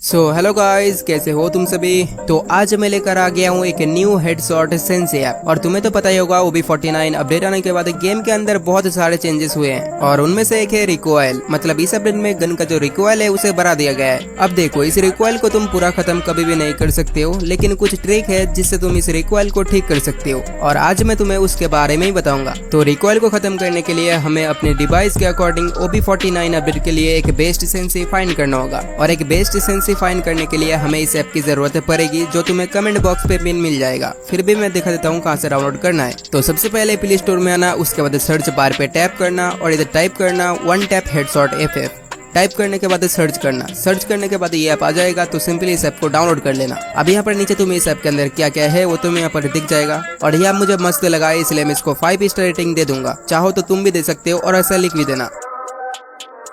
Hello guys, कैसे हो तुम सभी। तो आज मैं लेकर आ गया हूँ एक न्यू हेडशॉट सेंसी ऐप। और तुम्हें तो पता ही होगा OB49 अपडेट आने के बाद गेम के अंदर बहुत सारे चेंजेस हुए हैं और उनमें से एक है रिकॉइल। मतलब इस अपडेट में गन का जो रिकॉइल है उसे बढ़ा दिया गया है। अब देखो, इस रिकॉइल को तुम पूरा खत्म कभी भी नहीं कर सकते हो, लेकिन कुछ ट्रिक है जिससे तुम इस रिकॉइल को ठीक कर सकते हो और आज मैं तुम्हें उसके बारे में ही बताऊंगा। तो रिकॉइल को खत्म करने के लिए हमें अपने डिवाइस के अकॉर्डिंग OB49 अपडेट के लिए एक बेस्ट सेंसी फाइंड करना होगा और एक बेस्ट सेंसी फाइंड करने के लिए हमें इस ऐप की जरूरत पड़ेगी, जो तुम्हें कमेंट बॉक्स पे पिन मिल जाएगा। फिर भी मैं दिखा देता हूँ कहाँ से डाउनलोड करना है। तो सबसे पहले प्ले स्टोर में आना, उसके बाद सर्च बार पे टैप करना और इधर टाइप करना one tap headshot FF। Type करने के बाद सर्च करना। सर्च करने के बाद ये ऐप आ जाएगा, तो सिंपली इस ऐप को डाउनलोड कर लेना। अब यहाँ पर नीचे तुम्हें इस ऐप के अंदर क्या क्या है वो तुम्हें यहाँ पर दिख जाएगा और यह मुझे मस्त लगा है, इसलिए मैं इसको 5 स्टार रेटिंग दे दूंगा। चाहो तो तुम भी दे सकते हो और ऐसा लिख भी देना।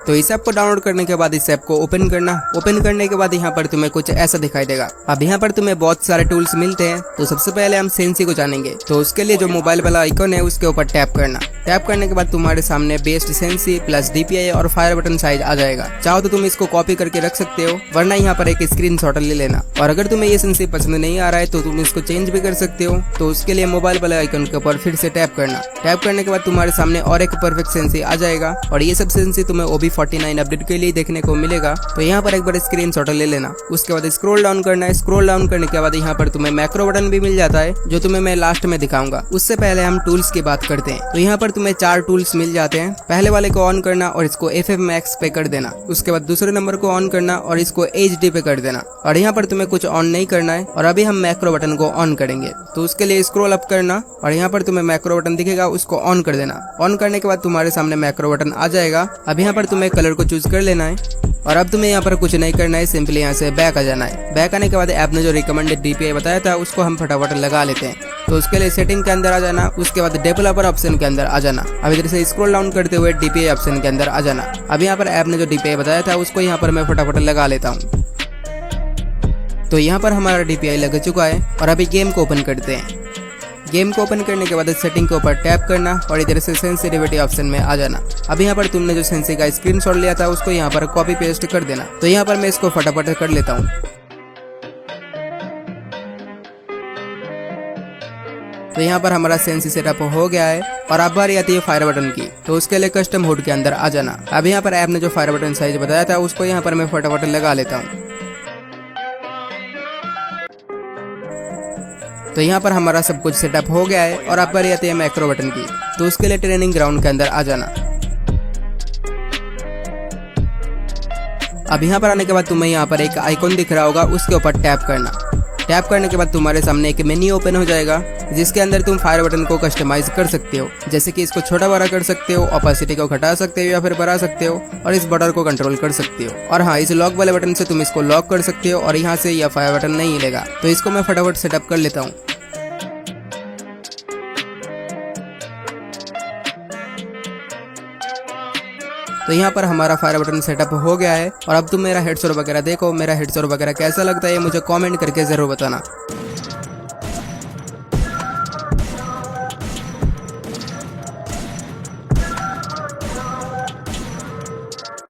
तो इस ऐप को डाउनलोड करने के बाद इस ऐप को ओपन करना। ओपन करने के बाद यहाँ पर तुम्हें कुछ ऐसा दिखाई देगा। अब यहाँ पर तुम्हें बहुत सारे टूल्स मिलते हैं। तो सबसे पहले हम सेंसी को जानेंगे। तो उसके लिए जो मोबाइल वाला आइकन है उसके ऊपर टैप करना। टैप करने के बाद तुम्हारे सामने बेस्ट सेंसी प्लस DPI और फायर बटन साइज आ जाएगा। चाहो तो तुम इसको कॉपी करके रख सकते हो, वरना यहाँ पर एक स्क्रीनशॉट ले लेना। और अगर तुम्हें ये सेंसी पसंद नहीं आ रहा है तो तुम इसको चेंज भी कर सकते हो। तो उसके लिए मोबाइल वाले आइकन के ऊपर फिर से टैप करना। टैप करने के बाद तुम्हारे सामने और एक परफेक्ट सेंसी आ जाएगा और ये सब सेंसी तुम्हें OB49 अपडेट के लिए देखने को मिलेगा। तो यहाँ पर एक बार स्क्रीनशॉट ले लेना। उसके बाद स्क्रॉल डाउन करना है। स्क्रॉल डाउन करने के बाद यहाँ पर तुम्हें मैक्रो बटन भी मिल जाता है, जो तुम्हें मैं लास्ट में दिखाऊंगा। उससे पहले हम टूल्स की बात करते हैं। तो यहाँ पर तुम्हें 4 टूल्स मिल जाते हैं। पहले वाले को ऑन करना और इसको FF Max पे कर देना। उसके बाद दूसरे नंबर को ऑन करना और इसको HD पे कर देना। और यहाँ पर तुम्हें कुछ ऑन नहीं करना है और अभी हम मैक्रो बटन को ऑन करेंगे। तो उसके लिए स्क्रॉल अप करना और यहाँ पर तुम्हें मैक्रो बटन दिखेगा, उसको ऑन कर देना। ऑन करने के बाद तुम्हारे सामने मैक्रो बटन आ जाएगा। अब यहाँ पर तुम्हें कलर को चूज कर लेना है और अब तुम्हें यहाँ पर कुछ नहीं करना है, सिंपली यहाँ से बैक आ जाना है। बैक आने के बाद ऐप ने जो रिकमेंडेड DPI बताया था उसको हम फटाफट लगा लेते हैं। तो उसके लिए सेटिंग के अंदर आ जाना। उसके बाद डेवलपर ऑप्शन के अंदर आ जाना। अब इधर से स्क्रॉल डाउन करते हुए DPI ऑप्शन के अंदर आ जाना। अब यहाँ पर ऐप ने जो DPI बताया था उसको यहाँ पर मैं फटाफट लगा लेता हूँ। तो यहाँ पर हमारा DPI लग चुका है और अभी गेम को ओपन करते हैं। गेम को ओपन करने के बाद सेटिंग के ऊपर टैप करना और इधर से सेंसिटिविटी ऑप्शन में आ जाना। अब यहाँ पर तुमने जो सेंसी का स्क्रीनशॉट लिया था उसको यहाँ पर कॉपी पेस्ट कर देना। तो यहाँ पर मैं इसको फटाफट कर लेता हूँ। तो यहाँ पर हमारा सेंसी सेटअप हो गया है और अब बारी आती है फायर बटन की। तो उसके लिए कस्टम हुड के अंदर आ जाना। अब यहाँ पर ऐप ने जो फायर बटन साइज बताया था उसको यहाँ पर मैं फटाफट लगा लेता हूँ। तो यहाँ पर हमारा सब कुछ सेटअप हो गया है और अब बारी आती है मैक्रो बटन की। तो उसके लिए ट्रेनिंग ग्राउंड के अंदर आ जाना। अब यहाँ पर आने के बाद तुम्हें यहाँ पर एक आइकॉन दिख रहा होगा, उसके ऊपर टैप करना। टैप करने के बाद तुम्हारे सामने एक मेन्यू ओपन हो जाएगा, जिसके अंदर तुम फायर बटन को कस्टमाइज कर सकते हो। जैसे कि इसको छोटा बड़ा कर सकते हो, ऑपेसिटी को घटा सकते हो या फिर बढ़ा सकते हो और इस बॉर्डर को कंट्रोल कर सकते हो। और हाँ, इस लॉक वाले बटन से तुम इसको लॉक कर सकते हो और यहाँ से यह फायर बटन नहीं हिलेगा। तो इसको मैं फटाफट सेटअप कर लेता हूँ। तो यहाँ पर हमारा फायर बटन सेटअप हो गया है और अब तुम मेरा हेडशॉट वगैरह देखो। मेरा हेडशॉट वगैरह कैसा लगता है मुझे कमेंट करके जरूर बताना।